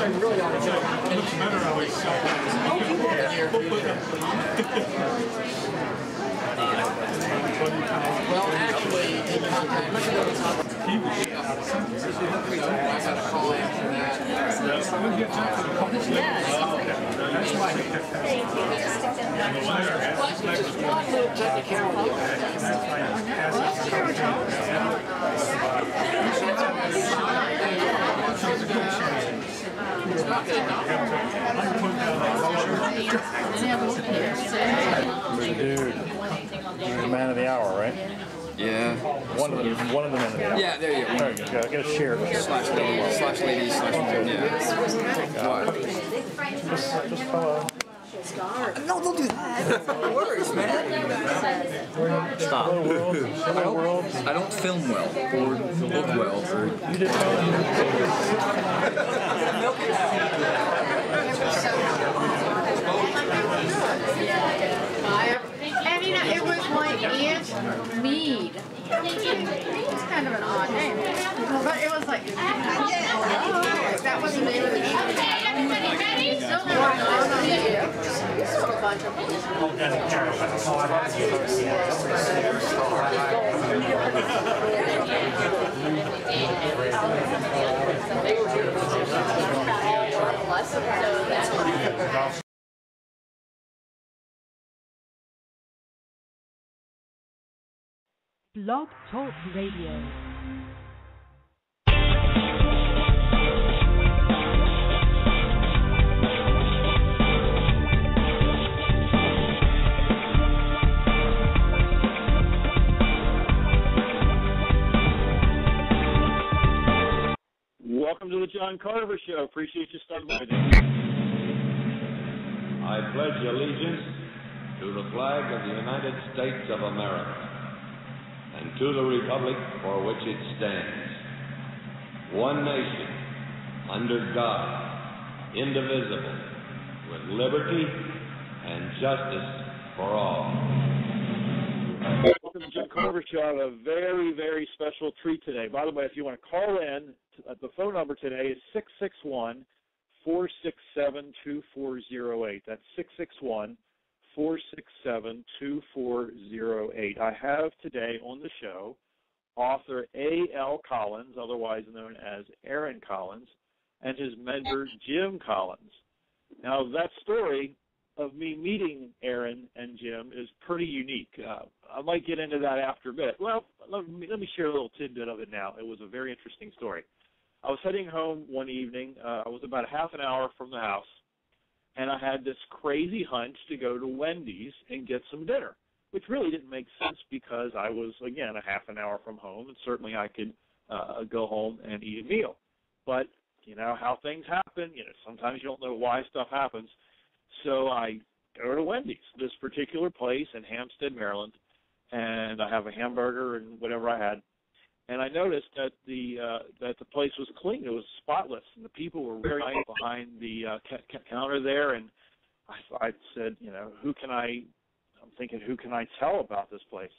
Well, actually, he contacted me. I got a call after that. That's why. Just one little technicality. It's not good enough. Dude, you're the man of the hour, right? Yeah. One of the men of the hour. Yeah, there you go. There you go. Get a share. Slash ladies, slash men, yeah. Just follow. No, don't do that. Words, man. Stop. I don't film well or look well. You did And you know, it was my Aunt Mead. It's kind of an odd name. But it was like, that was the name of the name. Okay, everybody ready? Still never done on you. Still a bunch of Blog Talk Radio. Welcome to the John Carver Show. Appreciate you stopping by today. I pledge allegiance to the flag of the United States of America and to the republic for which it stands, one nation, under God, indivisible, with liberty and justice for all. Welcome to the John Carver Show. I have a very, very special treat today. By the way, if you want to call in, the phone number today is 661-467-2408. That's 661-467-2408. I have today on the show author A.L. Collins, otherwise known as Aaron Collins, and his mentor Jim Collins. Now, that story of me meeting Aaron and Jim is pretty unique. I might get into that after a bit. Well, let me share a little tidbit of it now. It was a very interesting story. I was heading home one evening. I was about half an hour from the house, and I had this crazy hunch to go to Wendy's and get some dinner, which really didn't make sense because I was, again, a half an hour from home, and certainly I could go home and eat a meal. But you know how things happen. You know, sometimes you don't know why stuff happens. So I go to Wendy's, this particular place in Hampstead, Maryland, and I have a hamburger and whatever I had. And I noticed that the place was clean. It was spotless, and the people were very nice behind the counter there. And I said, you know, who can I tell about this place?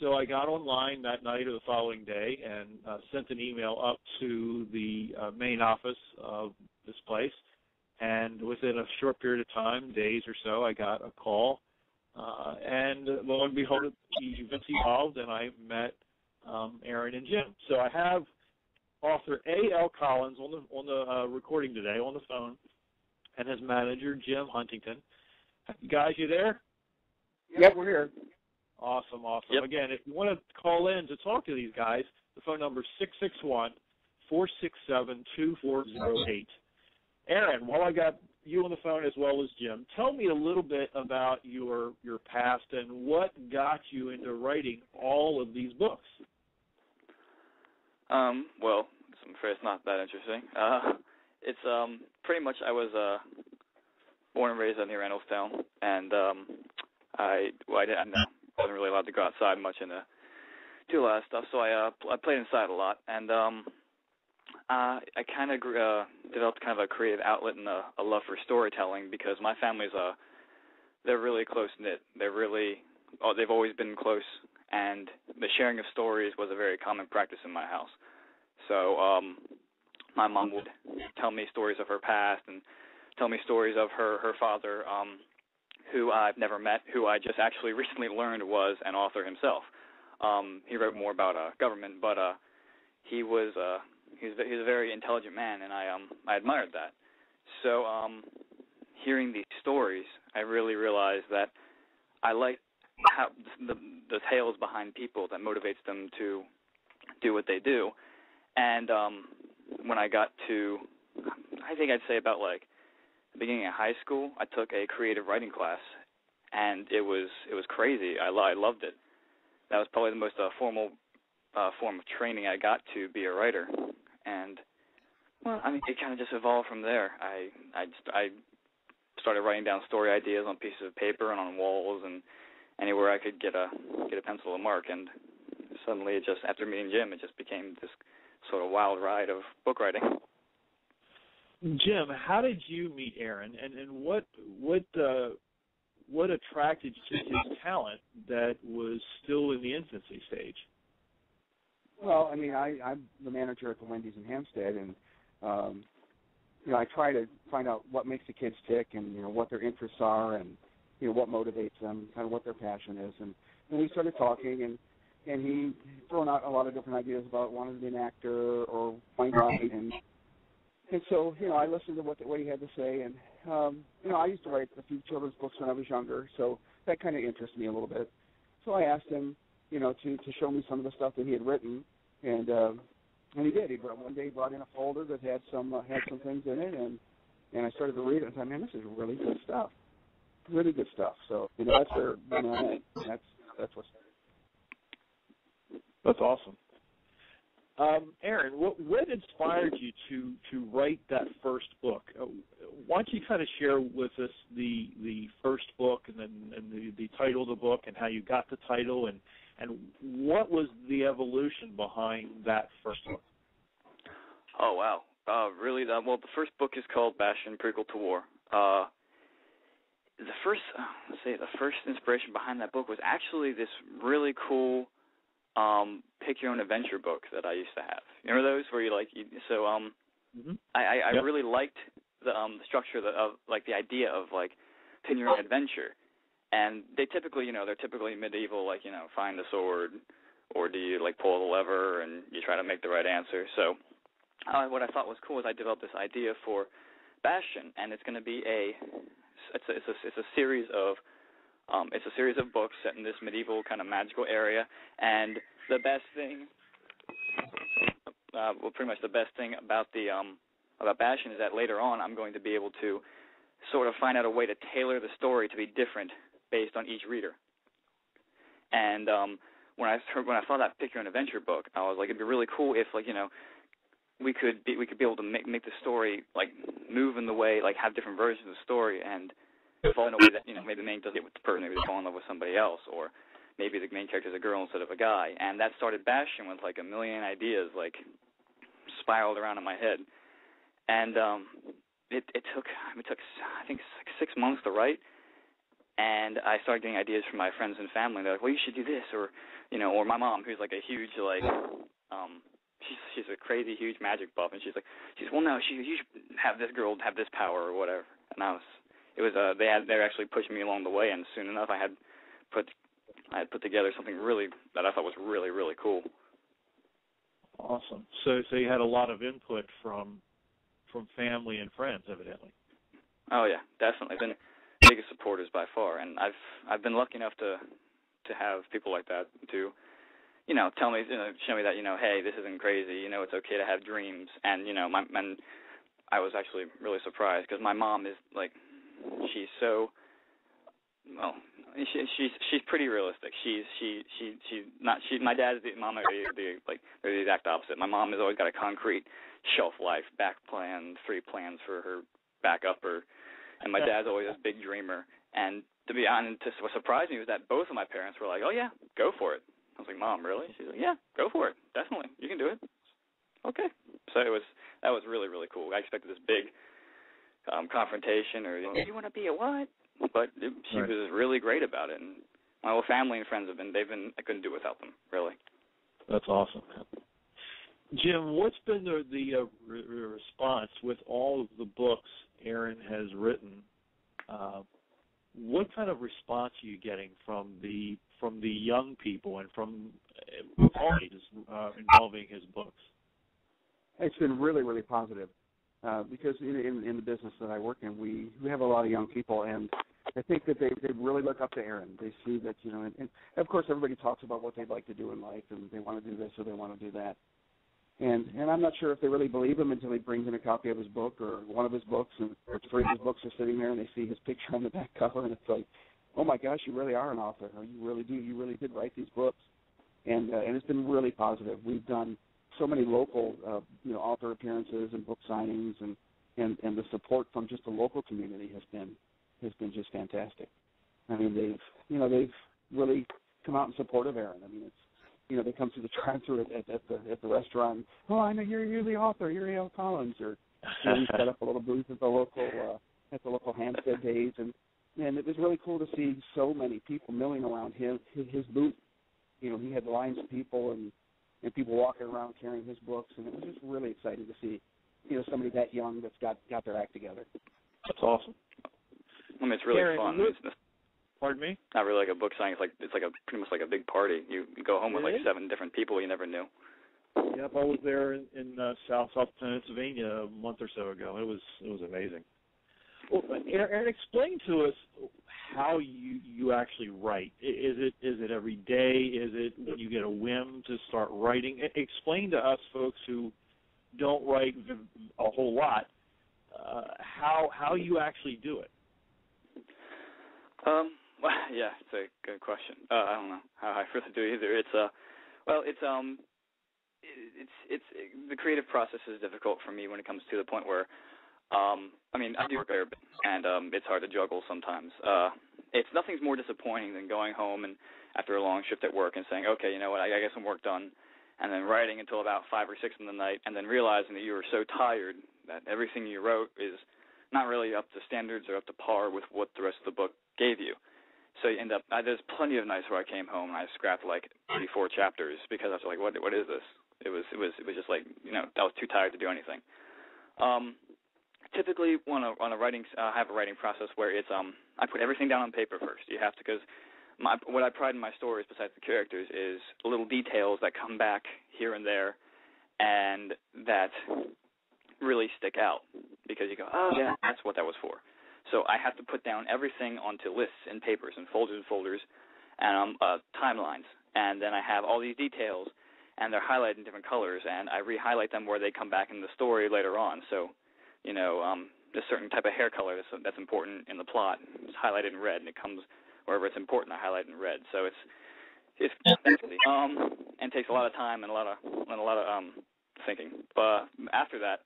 So I got online that night or the following day and sent an email up to the main office of this place. And within a short period of time, days or so, I got a call. And lo and behold, the events evolved, and I met Aaron and Jim. So I have author A.L. Collins on the recording today on the phone, and his manager, Jim Huntington. Guys, you there? Yep, we're here. Awesome. Yep. Again, if you want to call in to talk to these guys, the phone number is 661-467-2408. Aaron, while I got you on the phone as well as Jim, tell me a little bit about your past and what got you into writing all of these books. Well, I'm afraid it's not that interesting. It's pretty much I was born and raised near Randallstown, and I wasn't really allowed to go outside much and do a lot of stuff, so I played inside a lot, and I kind of developed kind of a creative outlet and a love for storytelling because my family's they're really close-knit. They've always been close, and the sharing of stories was a very common practice in my house. So my mom would tell me stories of her past and tell me stories of her father, who I've never met, who I just actually recently learned was an author himself. He wrote more about government, but he was a very intelligent man, and I admired that. So hearing these stories, I really realized that I like how the tales behind people that motivates them to do what they do. And when I got to, I think I'd say about like the beginning of high school, I took a creative writing class, and it was crazy. I loved it. That was probably the most formal form of training I got to be a writer. And well, I mean, it kind of just evolved from there. I started writing down story ideas on pieces of paper and on walls and anywhere I could get a pencil to mark. And suddenly, it just, after meeting Jim, it just became this sort of wild ride of book writing. Jim, how did you meet Aaron, and what attracted you to his talent that was still in the infancy stage? Well, I mean, I'm the manager at the Wendy's in Hampstead, and I try to find out what makes the kids tick, and what their interests are, and what motivates them, kind of what their passion is, and we started talking, and he thrown out a lot of different ideas about wanting to be an actor or fine writing, and so I listened to what he had to say, and I used to write a few children's books when I was younger, so that kind of interested me a little bit. So I asked him, to show me some of the stuff that he had written, and he did. One day he brought in a folder that had some things in it, and I started to read it, and I thought, man, this is really good stuff, really good stuff. So that's where that's what's. That's awesome. Aaron, what inspired you to write that first book? Why don't you kind of share with us the first book and the title of the book and how you got the title and what was the evolution behind that first book? Oh, wow. Really, the first book is called Bastion, Prequel to War. The first inspiration behind that book was actually this really cool pick your own adventure book that I used to have. You remember those where I really liked the structure of the idea of picking your own adventure. And they're typically medieval, find a sword, or do you pull the lever and you try to make the right answer. So what I thought was cool is I developed this idea for Bastion, and it's going to be it's a series of books set in this medieval kind of magical area, and the best thing, pretty much the best thing about about Bastion is that later on I'm going to be able to sort of find out a way to tailor the story to be different based on each reader. And when I saw that Pick Your Own Adventure book, I was like, it'd be really cool if we could be able to make the story move in the way, have different versions of the story and fall in a way that maybe the main doesn't get with the person, maybe they fall in love with somebody else, or maybe the main character is a girl instead of a guy. And that started Bastion with a million ideas spiraled around in my head. And it took I think 6 months to write. And I started getting ideas from my friends and family. They're like, well, you should do this, or my mom, who's a huge she's a crazy huge magic buff, and she's well, no, you should have this girl have this power or whatever. And they actually pushed me along the way, and soon enough I had put together something really that I thought was really, really cool. Awesome. So you had a lot of input from family and friends, evidently. Oh yeah, definitely. Been biggest supporters by far, and I've been lucky enough to have people like that to tell me, show me that hey, this isn't crazy, it's okay to have dreams. And I was actually really surprised because my mom is she's so she's pretty realistic. My dad is mom are they're the exact opposite. My mom has always got a concrete shelf life back plan, 3 plans for her backupper. And my dad's always this big dreamer. And to be honest, what surprised me was that both of my parents were like, oh, yeah, go for it. I was like, Mom, really? She's like, yeah, go for it. Definitely. You can do it. Okay. So that was really, really cool. I expected this big confrontation or, you want to be a what? But she was really great about it. And my whole family and friends I couldn't do without them, really. That's awesome. Jim, what's been the response with all of the books Aaron has written? What kind of response are you getting from the young people and from all ages involving his books? It's been really, really positive because in the business that I work in, we have a lot of young people, and I think that they really look up to Aaron. They see that, and of course everybody talks about what they'd like to do in life, and they want to do this or they want to do that. And I'm not sure if they really believe him until he brings in a copy of his book or one of his books, and three of his books are sitting there, and they see his picture on the back cover, and it's like, oh my gosh, you really are an author, or you really did write these books, and it's been really positive. We've done so many local, author appearances and book signings, and the support from just the local community has been just fantastic. I mean, they've really come out in support of Aaron. I mean, it's. They come through the drive-thru at the restaurant. Oh, I know you're the author. You're A.L. Collins. Or we set up a little booth at the local Hampstead days, and it was really cool to see so many people milling around his booth. He had lines of people and people walking around carrying his books, and it was just really exciting to see somebody that young that's got their act together. That's awesome. I mean, it's really Aaron, fun. Pardon me? Not really like a book signing. It's like pretty much like a big party. You go home with like 7 different people you never knew. Yep, I was there in South Pennsylvania a month or so ago. It was amazing. Well, Aaron, explain to us how you actually write. Is it every day? Is it when you get a whim to start writing? Explain to us folks who don't write a whole lot how you actually do it. Well, yeah, it's a good question. I don't know how I really do it either. It's the creative process is difficult for me when it comes to the point where, I do work there, and it's hard to juggle sometimes. Nothing's more disappointing than going home and after a long shift at work and saying, okay, you know what, I got some work done, and then writing until about 5 or 6 in the night, and then realizing that you were so tired that everything you wrote is not really up to standards or up to par with what the rest of the book gave you. So you end up, there's plenty of nights where I came home and I scrapped like 3-4 chapters because I was like, what is this? It was just like, I was too tired to do anything. Typically, on a writing, I have a writing process where it's, I put everything down on paper first. You have to, because what I pride in my stories, besides the characters, is little details that come back here and there and that really stick out because you go, oh, yeah, that's what that was for. So I have to put down everything onto lists and papers and folders and timelines. And then I have all these details, and they're highlighted in different colors, and I re-highlight them where they come back in the story later on. So, a certain type of hair color that's important in the plot is highlighted in red, and it comes wherever it's important, I highlight in red. So it's and takes a lot of time and a lot of thinking. But after that,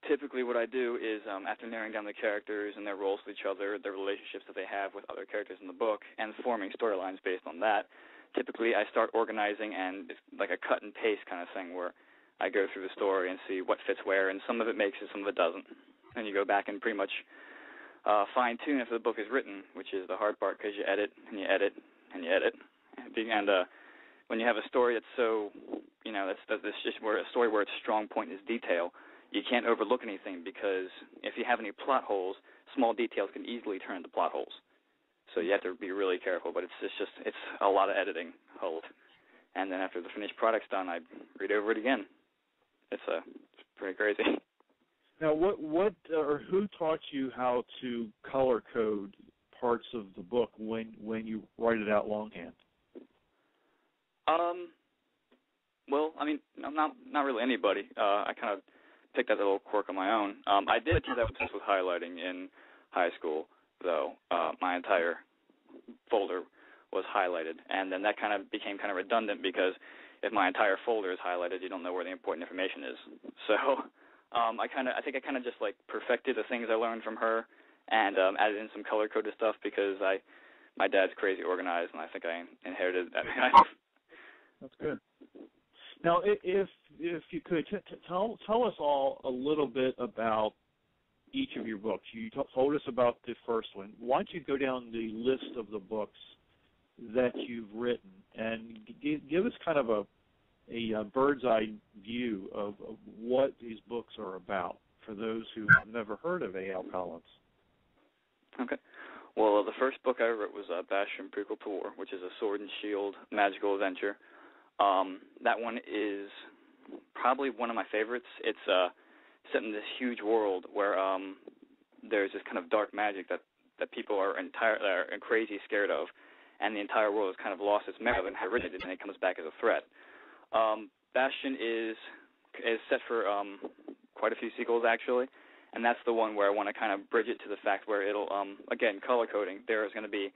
typically what I do is after narrowing down the characters and their roles with each other, the relationships that they have with other characters in the book, and forming storylines based on that, typically I start organizing, and it's like a cut and paste kind of thing where I go through the story and see what fits where, and some of it makes it, some of it doesn't. And you go back and pretty much fine-tune after the book is written, which is the hard part because you edit and you edit and you edit. And when you have a story that's so, that's just where a story where its strong point is detail, you can't overlook anything because if you have any plot holes, small details can easily turn into plot holes. So you have to be really careful, but it's a lot of editing. And then after the finished product's done, I read over it again. It's pretty crazy. Now, what or who taught you how to color code parts of the book when you write it out longhand? Well, I mean, not really anybody. I kind of picked that little quirk on my own. I did do that with highlighting in high school, though. My entire folder was highlighted, and then that kind of became kind of redundant because if my entire folder is highlighted, you don't know where the important information is. So I think I kind of just like perfected the things I learned from her and added in some color-coded stuff because my dad's crazy organized, and I think I inherited that. That's good. Now, if you could, tell us all a little bit about each of your books. You told us about the first one. Why don't you go down the list of the books that you've written and give us kind of a bird's eye view of what these books are about for those who have never heard of A.L. Collins. Okay. Well, the first book I wrote was Bastion Prequel to War, which is a sword and shield magical adventure. That one is probably one of my favorites. It's set in this huge world where there's this kind of dark magic that people are crazy scared of, and the entire world has kind of lost its memory and originated, and it comes back as a threat. Bastion is set for quite a few sequels, actually, and that's the one where I want to kind of bridge it to the fact where it'll, again, color coding. There is going to be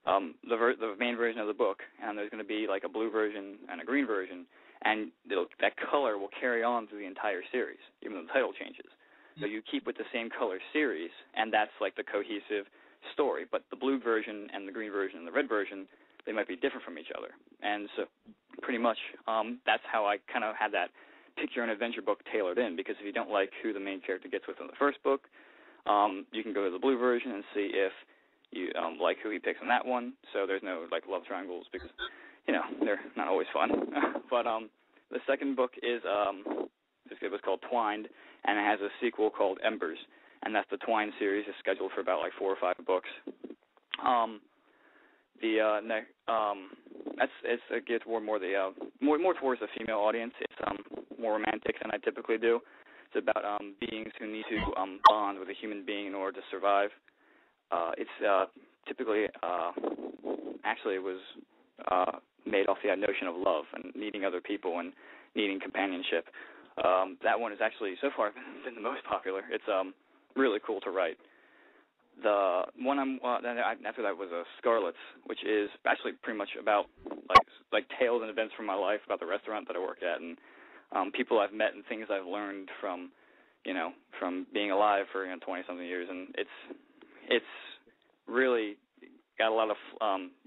the main version of the book, and there's going to be like a blue version and a green version, and that color will carry on through the entire series, even though the title changes. So you keep with the same color series, and that's like the cohesive story. But the blue version and the green version and the red version, they might be different from each other. And so pretty much that's how I kind of had that picture-and-adventure book tailored in, because if you don't like who the main character gets with in the first book, you can go to the blue version and see if you like who he picks in that one. So there's no like love triangles because, they're not always fun. But the second book is it was called Twined, and it has a sequel called Embers, and that's the Twined series. Is scheduled for about like 4 or 5 books. It gets more towards the female audience. It's more romantic than I typically do. It's about beings who need to bond with a human being in order to survive. It's typically actually it was made off the notion of love and needing other people and needing companionship. That one is actually so far been the most popular. It's really cool to write. The one after that was Scarlet's, which is actually pretty much about like tales and events from my life, about the restaurant that I work at, and people I've met and things I've learned from being alive for 20-something years, and it's really got a lot of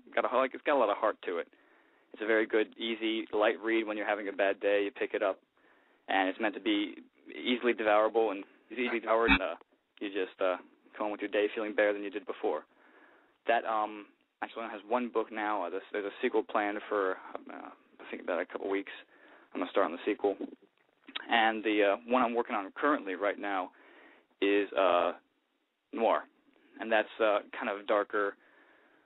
it's got a lot of heart to it. It's a very good, easy, light read when you're having a bad day. You pick it up, and it's meant to be easily devourable and easily devoured. And you just go on with your day feeling better than you did before. That actually only has 1 book now. There's a sequel planned for I think about a couple weeks. I'm gonna start on the sequel, and the one I'm working on currently right now is Noir, and that's kind of darker,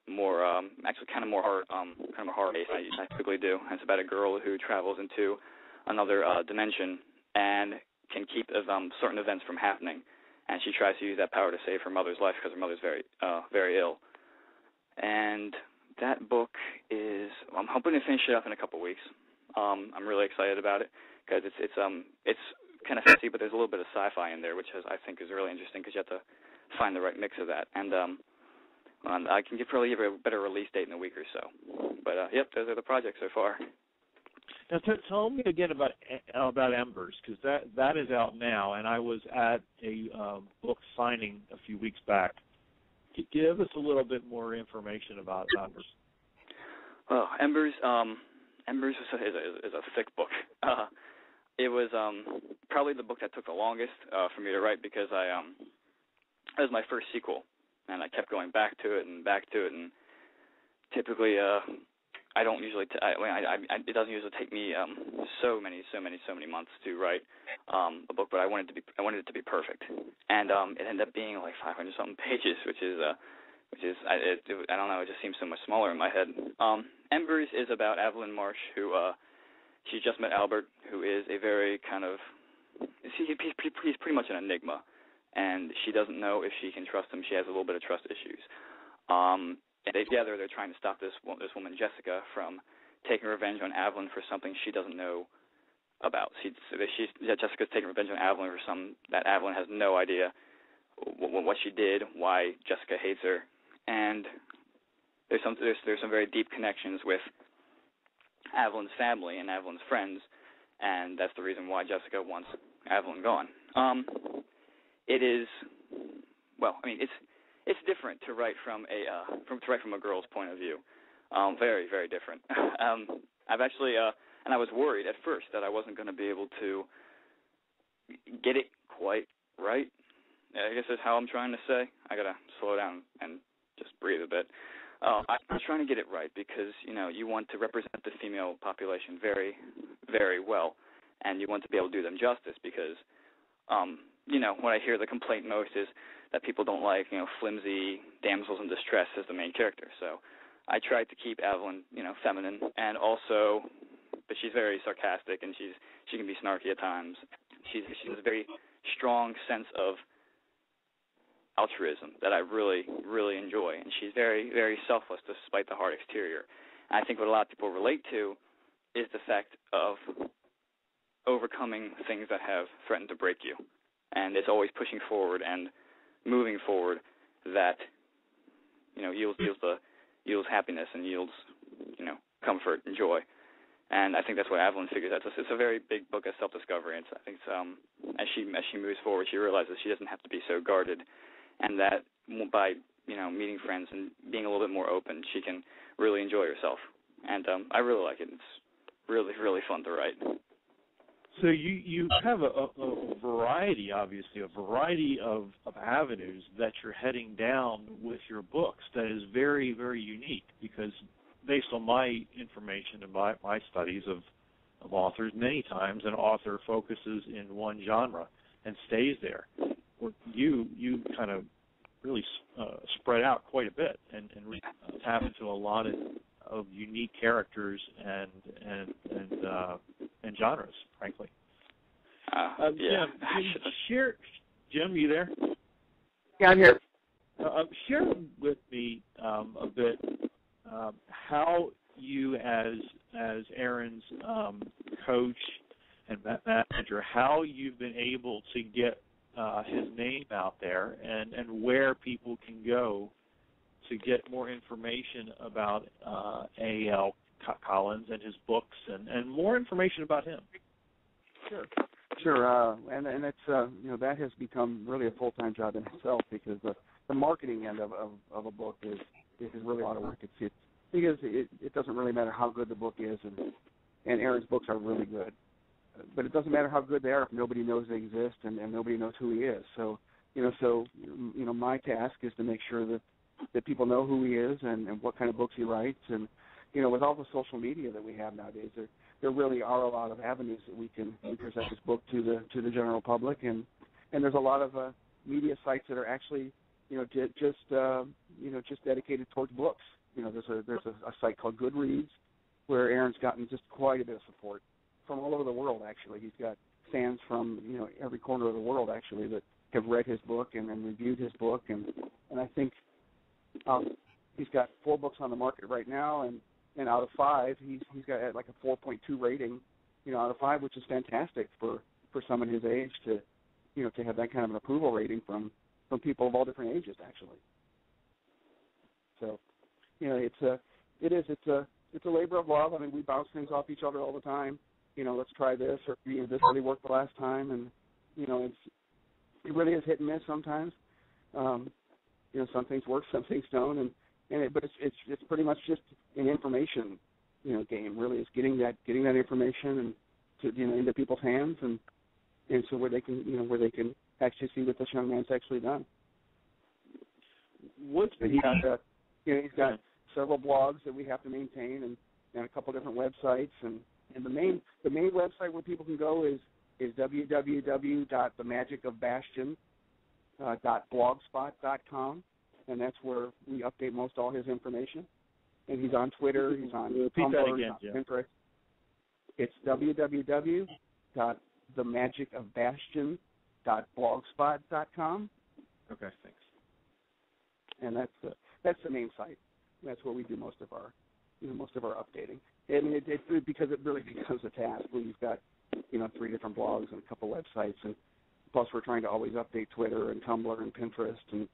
more actually kind of more horror, kind of a horror base I typically do. And it's about a girl who travels into another dimension and can keep certain events from happening, and she tries to use that power to save her mother's life because her mother's very ill. And that book is, I'm hoping to finish it up in a couple weeks. I'm really excited about it because it's kind of fancy, but there's a little bit of sci-fi in there, which I think is really interesting because you have to find the right mix of that. And I can probably give a better release date in a week or so. But yep, those are the projects so far. Now, tell me again about Embers, because that is out now, and I was at a book signing a few weeks back. Give us a little bit more information about Embers. Well, Embers is a thick book. It was probably the book that took the longest for me to write because it was my first sequel, and I kept going back to it, and typically I don't usually. It doesn't usually take me so many months to write a book, but I wanted it to be perfect, and it ended up being like 500-something pages, which is I don't know. It just seems so much smaller in my head. Embers is about Evelyn Marsh, who she just met Albert, who is a very kind of he's pretty much an enigma, and she doesn't know if she can trust him. She has a little bit of trust issues. Together, they're trying to stop this woman, Jessica, from taking revenge on Evelyn for something she doesn't know about. Jessica's taking revenge on Evelyn for something that Evelyn has no idea what she did, why Jessica hates her, and there's some very deep connections with Evelyn's family and Evelyn's friends, and that's the reason why Jessica wants Evelyn gone. It is, well, I mean, it's different to write from a girl's point of view. Very, very different. I've actually, and I was worried at first that I wasn't going to be able to get it quite right. I guess that's how I'm trying to say. I got to slow down and just breathe a bit. I'm trying to get it right because, you want to represent the female population very, very well, and you want to be able to do them justice because, when I hear the complaint most is that people don't like, flimsy damsels in distress as the main character. So I tried to keep Evelyn, feminine, and also, but she's very sarcastic and she can be snarky at times. She has a very strong sense of altruism that I really, really enjoy, and she's very, very selfless despite the hard exterior. And I think what a lot of people relate to is the fact of overcoming things that have threatened to break you, and it's always pushing forward and moving forward that yields happiness and yields comfort and joy. And I think that's what Evelyn figures out. It's a very big book of self-discovery. And I think as she moves forward, she realizes she doesn't have to be so guarded, and that by meeting friends and being a little bit more open, she can really enjoy herself. And I really like it. It's really, really fun to write. So you have a variety, obviously, of avenues that you're heading down with your books that is very, very unique, because based on my information and my studies of authors, many times an author focuses in one genre and stays there. You kind of really spread out quite a bit and tap into a lot of unique characters and genres, frankly. Jim, you there? Yeah, I'm here. Share with me a bit how you, as Aaron's coach and manager, how you've been able to get his name out there and where people can go to get more information about A.L. Collins and his books and more information about him. Sure, and it's that has become really a full-time job in itself, because the marketing end of a book is really a lot of work. It's because it doesn't really matter how good the book is, and Aaron's books are really good, but it doesn't matter how good they are if nobody knows they exist and nobody knows who he is. So my task is to make sure that people know who he is and what kind of books he writes, and with all the social media that we have nowadays, there really are a lot of avenues that we can present this book to the general public, and there's a lot of media sites that are actually just dedicated towards books. There's a site called Goodreads where Aaron's gotten just quite a bit of support from all over the world. Actually, he's got fans from every corner of the world actually that have read his book and reviewed his book, and I think he's got 4 books on the market right now, and out of 5, he's got like a 4.2 rating, out of 5, which is fantastic for someone his age to have that kind of an approval rating from people of all different ages actually. So, it's a labor of love. I mean, we bounce things off each other all the time. Let's try this, or this really worked the last time, and it really is hit and miss sometimes. Some things work, some things don't, but it's pretty much just an information game. Really, it's getting that information and into people's hands, and so where they can actually see what this young man's actually done. He's got several blogs that we have to maintain, and a couple different websites, and the main website where people can go is www.themagicofbastion.blogspot.com, and that's where we update most all his information. And he's on Twitter, he's on Tumblr, he's on Pinterest. It's www.themagicofbastion.blogspot.com. Okay, thanks. And that's the main site. That's where we do most of our updating. And it because it really becomes a task when you've got 3 different blogs and a couple websites, and plus we're trying to always update Twitter and Tumblr and Pinterest and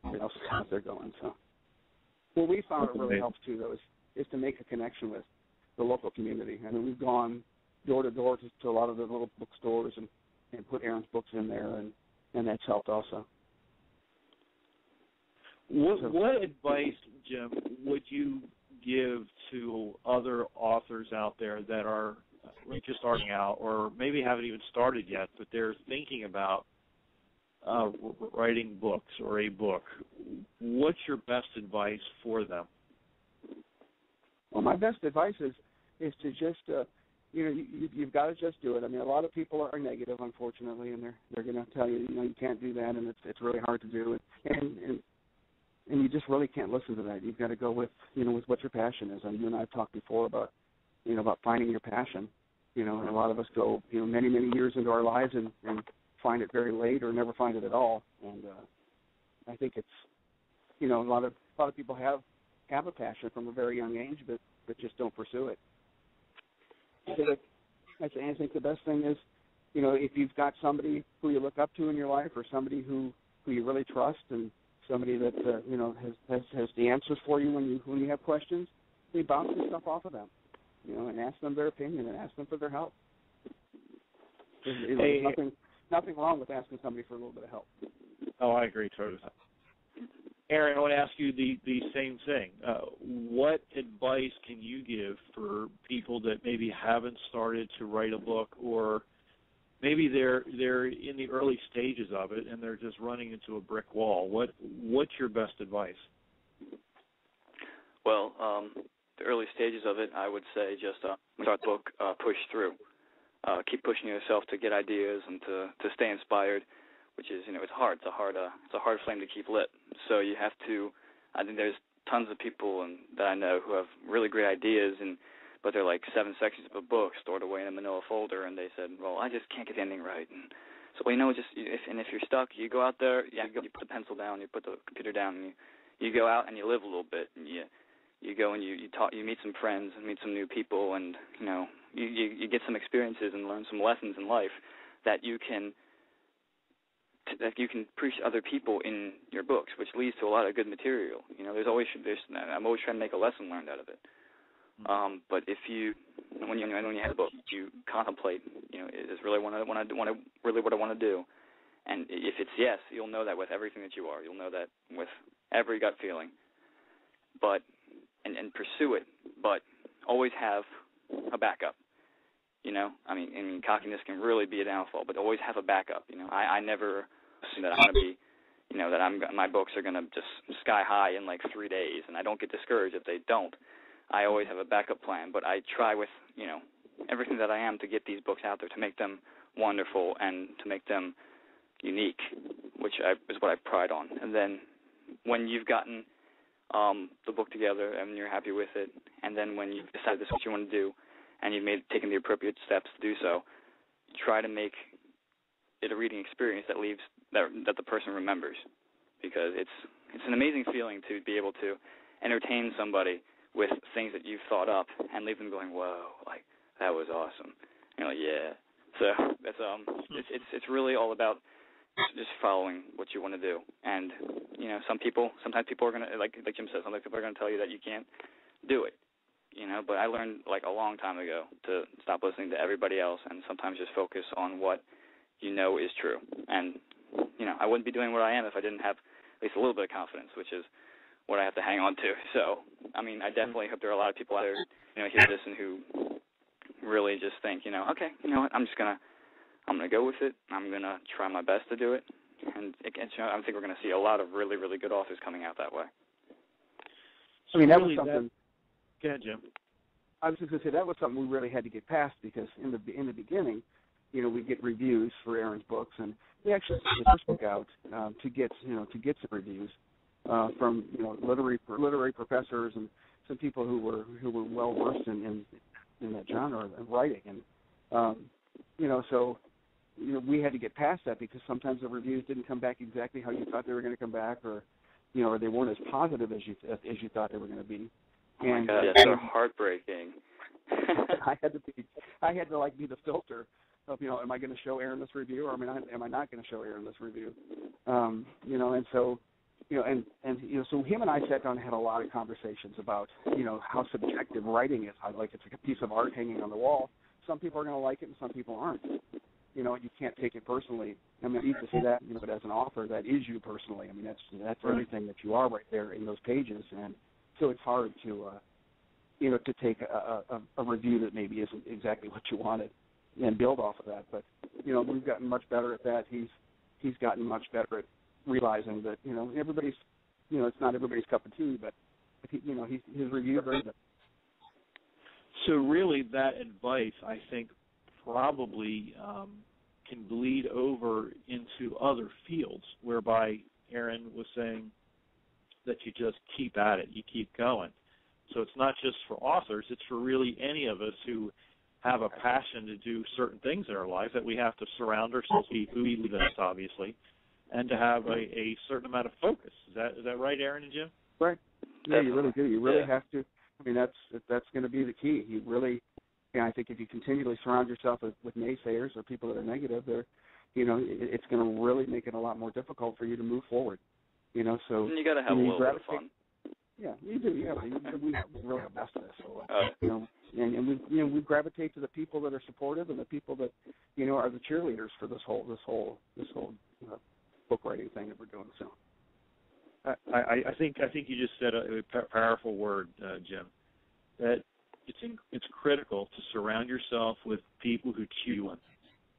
what else is out there going. So what we found it really helps too, though, is to make a connection with the local community. I mean, we've gone door to door to a lot of the little bookstores and put Aaron's books in there, and that's helped also. What advice, Jim, would you give to other authors out there that are just starting out, or maybe haven't even started yet, but they're thinking about writing books or a book? What's your best advice for them? Well, my best advice is is to just you've got to just do it. I mean, a lot of people are negative, unfortunately, and they're going to tell you, you can't do that, and it's really hard to do, and you just really can't listen to that. You've got to go with with what your passion is. And you and I have talked before about about finding your passion. And a lot of us go many years into our lives and find it very late or never find it at all. And I think it's a lot of people have a passion from a very young age, but just don't pursue it. I think the best thing is, if you've got somebody who you look up to in your life, or somebody who you really trust, and somebody that has the answers for you when you have questions, you bounce this stuff off of them, and ask them their opinion and ask them for their help. There's nothing wrong with asking somebody for a little bit of help. Oh, I agree totally. Aaron, I want to ask you the same thing. What advice can you give for people that maybe haven't started to write a book, or maybe they're in the early stages of it and they're just running into a brick wall? What's your best advice? Well, the early stages of it, I would say just start the book, push through. Keep pushing yourself to get ideas and to stay inspired, which is, it's hard. It's a hard flame to keep lit. So you have to. I think there's tons of people that I know who have really great ideas, but they're like 7 sections of a book stored away in a manila folder, and they said, well, I just can't get the ending right. And so, if you're stuck, you go out there, you put the pencil down, you put the computer down, and you go out and you live a little bit, and you go and you talk, you meet some friends and meet some new people, and you get some experiences and learn some lessons in life that you can preach to other people in your books, which leads to a lot of good material. I'm always trying to make a lesson learned out of it. But when you have a book, you contemplate, is this really what I want to do? And if it's yes, you'll know that with everything that you are. You'll know that with every gut feeling. But and pursue it, but always have a backup. Cockiness can really be a downfall, but always have a backup. I never assume that I'm going to be, that my books are going to just sky high in like 3 days, and I don't get discouraged if they don't. I always have a backup plan, but I try with, everything that I am to get these books out there, to make them wonderful and to make them unique, which is what I pride on. And then when you've gotten the book together and you're happy with it, and then when you've decided this is what you want to do, and you've taken the appropriate steps to do so, try to make it a reading experience that the person remembers, because it's an amazing feeling to be able to entertain somebody with things that you've thought up and leave them going, whoa, like that was awesome. Yeah. So it's really all about just following what you want to do. And sometimes people are gonna, like Jim said, sometimes people are gonna tell you that you can't do it. But I learned like a long time ago to stop listening to everybody else and sometimes just focus on what is true. And I wouldn't be doing what I am if I didn't have at least a little bit of confidence, which is what I have to hang on to. So, I definitely hope there are a lot of people out there, hear this and who really just think, okay, what, I'm gonna go with it. I'm gonna try my best to do it, and I think we're gonna see a lot of really, really good authors coming out that way. That was something. Go ahead, Jim. I was just gonna say that was something we really had to get past, because in the beginning, we get reviews for Aaron's books, and we actually put the first book out to get some reviews from literary professors and some people who were well versed in that genre of writing, and so we had to get past that, because sometimes the reviews didn't come back exactly how you thought they were going to come back, or or they weren't as positive as you thought they were going to be. Oh my God, that's so heartbreaking. I had to be the filter of, am I going to show Aaron this review, or am I not going to show Aaron this review? And so, so him and I sat down and had a lot of conversations about, how subjective writing is. It's like a piece of art hanging on the wall. Some people are going to like it and some people aren't. You can't take it personally. I mean, I need to say that, but as an author, that is you personally. I mean, that's everything that you are right there in those pages, and so it's hard to, to take a review that maybe isn't exactly what you wanted and build off of that. But, we've gotten much better at that. He's gotten much better at realizing that, everybody's, it's not everybody's cup of tea, but, his reviews are good. So really, that advice, I think, probably can bleed over into other fields, whereby Aaron was saying that you just keep at it, you keep going. So it's not just for authors, it's for really any of us who have a passion to do certain things in our life, that we have to surround ourselves with people who believe in us, obviously, and to have a certain amount of focus. Is that right, Aaron and Jim? Right. Yeah, you really do. You really have to. I mean, that's going to be the key. You really, I think if you continually surround yourself with naysayers or people that are negative, it's going to really make it a lot more difficult for you to move forward. So and you got to have a little bit of fun. Yeah, you do. Yeah, we really have best of this. So, and we gravitate to the people that are supportive and the people that are the cheerleaders for this whole book writing thing that we're doing. So. I think you just said a powerful word, Jim. That it's critical to surround yourself with people who cheer you on,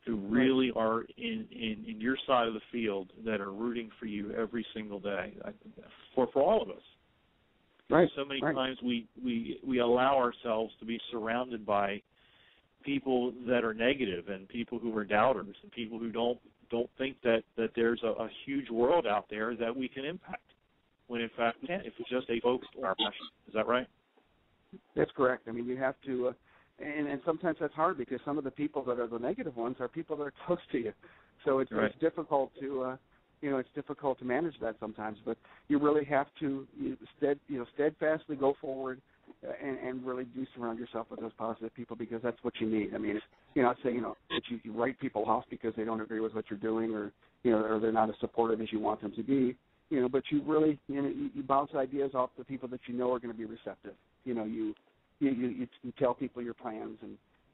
who really are in your side of the field, that are rooting for you every single day. For all of us. Right. So many times we allow ourselves to be surrounded by people that are negative, and people who are doubters, and people who don't think that there's a huge world out there that we can impact, when in fact we can't, if it's just a focus on our passion. Is that right? That's correct. I mean, you have to, and sometimes that's hard, because some of the people that are the negative ones are people that are close to you. So it's difficult to, it's difficult to manage that sometimes. But you really have to, steadfastly go forward, and really do surround yourself with those positive people, because that's what you need. I mean, I'd say, that you write people off because they don't agree with what you're doing, or or they're not as supportive as you want them to be. But you really, you bounce ideas off the people that are going to be receptive. You tell people your plans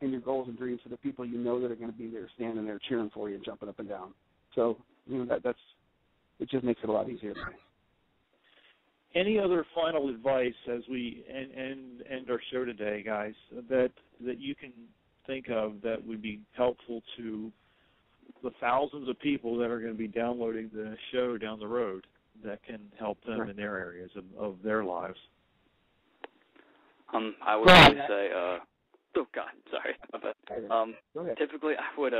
and your goals and dreams to the people that are going to be there, standing there cheering for you and jumping up and down. So it just makes it a lot easier. Any other final advice as we end our show today, guys, that you can think of that would be helpful to the thousands of people that are going to be downloading the show down the road, that can help them in their areas of their lives? I would say, oh God, sorry. Typically, I would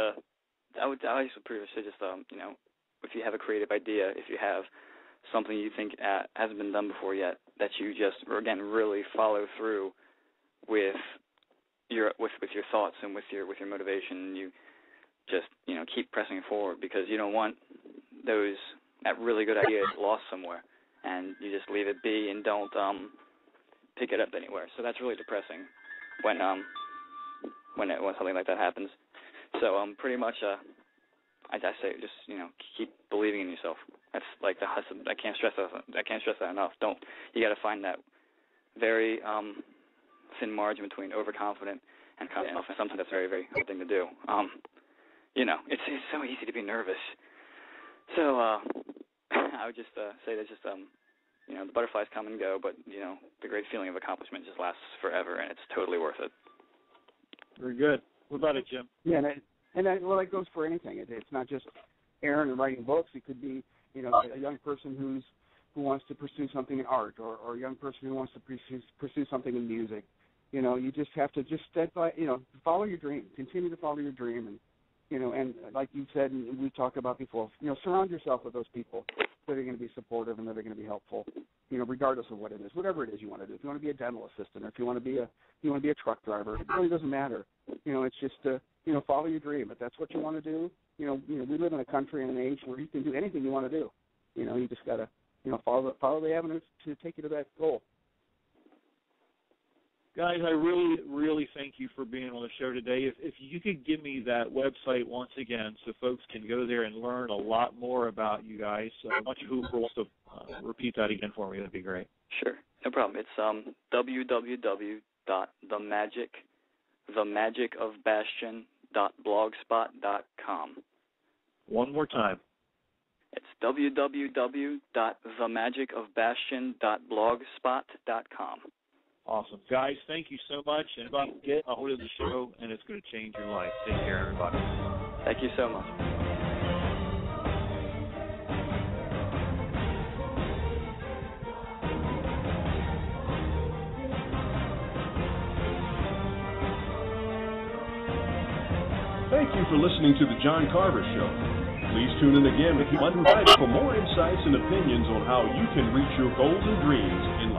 pretty much say just, if you have a creative idea, if you have something you think hasn't been done before yet, that you just, again, really follow through with your thoughts and with your motivation. You just, keep pressing forward, because you don't want that really good idea lost somewhere, and you just leave it be and don't pick it up anywhere. So that's really depressing when something like that happens. So pretty much, I say just keep believing in yourself. That's like the hustle. I can't stress that enough. You got to find that very thin margin between overconfident and confident. Sometimes that's a very, very hard thing to do. It's so easy to be nervous. So I would just say that just the butterflies come and go, but the great feeling of accomplishment just lasts forever, and it's totally worth it. Very good. What about it, Jim? Yeah, that goes for anything. It's not just Aaron and writing books. It could be a young person who wants to pursue something in art, or a young person who wants to pursue something in music. You just have to follow your dream. Continue to follow your dream, and and like you said, and we talked about before, surround yourself with those people that are going to be supportive and that are going to be helpful, regardless of what it is, whatever it is you want to do. If you want to be a dental assistant, or if you want to be a truck driver, it really doesn't matter. It's just follow your dream. If that's what you want to do, we live in a country and an age where you can do anything you want to do. You just got to follow the avenues to take you to that goal. Guys, I really, really thank you for being on the show today. If you could give me that website once again, so folks can go there and learn a lot more about you guys. Much Hooper wants to repeat that again for me. That'd be great. Sure, no problem. It's www.themagicofbastion.blogspot.com. One more time. It's www.themagicofbastion.blogspot.com. Awesome. Guys, thank you so much. And get a hold of the show, and it's going to change your life. Take care, everybody. Thank you so much. Thank you for listening to The John Carver Show. Please tune in again with Monday night for more insights and opinions on how you can reach your goals and dreams in